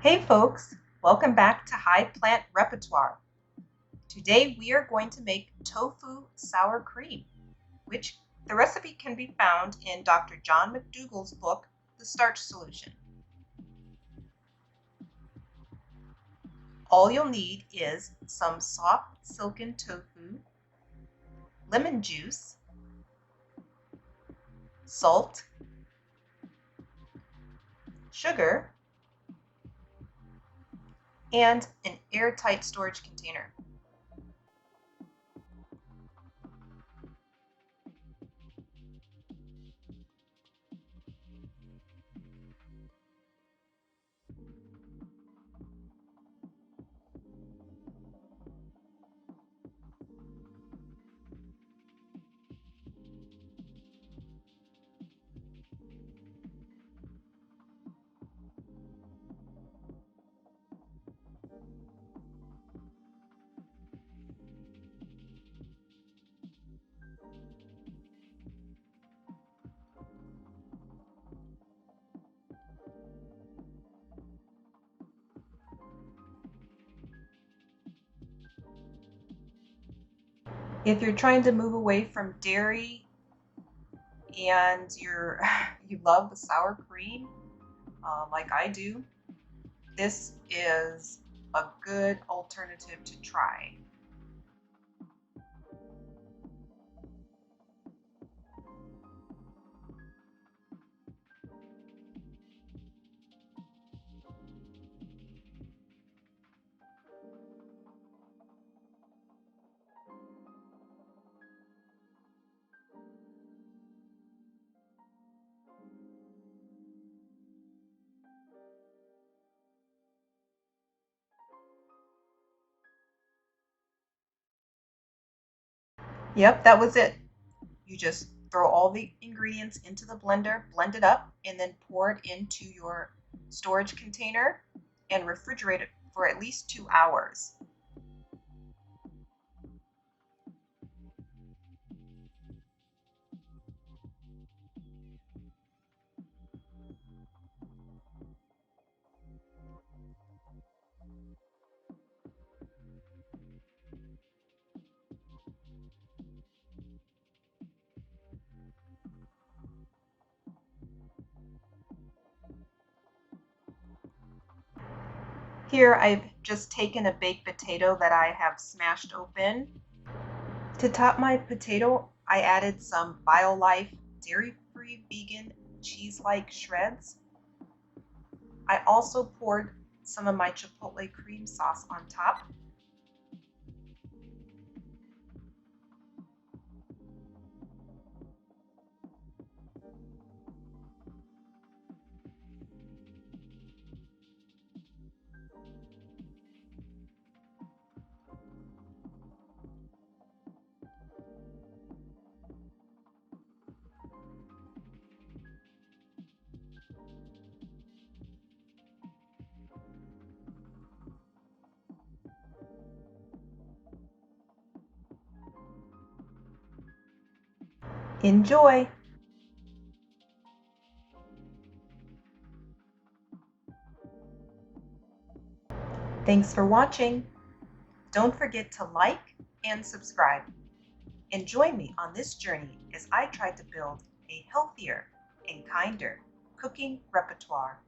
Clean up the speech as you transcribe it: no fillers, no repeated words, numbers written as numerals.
Hey folks, welcome back to High Plant Repertoire. Today we are going to make tofu sour cream, which the recipe can be found in Dr. John McDougall's book, The Starch Solution. All you'll need is some soft silken tofu, lemon juice, salt, sugar, and an airtight storage container. If you're trying to move away from dairy and you love the sour cream, like I do, this is a good alternative to try. Yep, that was it. You just throw all the ingredients into the blender, blend it up, and then pour it into your storage container and refrigerate it for at least 2 hours. Here I've just taken a baked potato that I have smashed open. To top my potato, I added some BioLife dairy-free vegan cheese-like shreds. I also poured some of my Chipotle cream sauce on top. Enjoy! Thanks for watching. Don't forget to like and subscribe. And join me on this journey as I try to build a healthier and kinder cooking repertoire.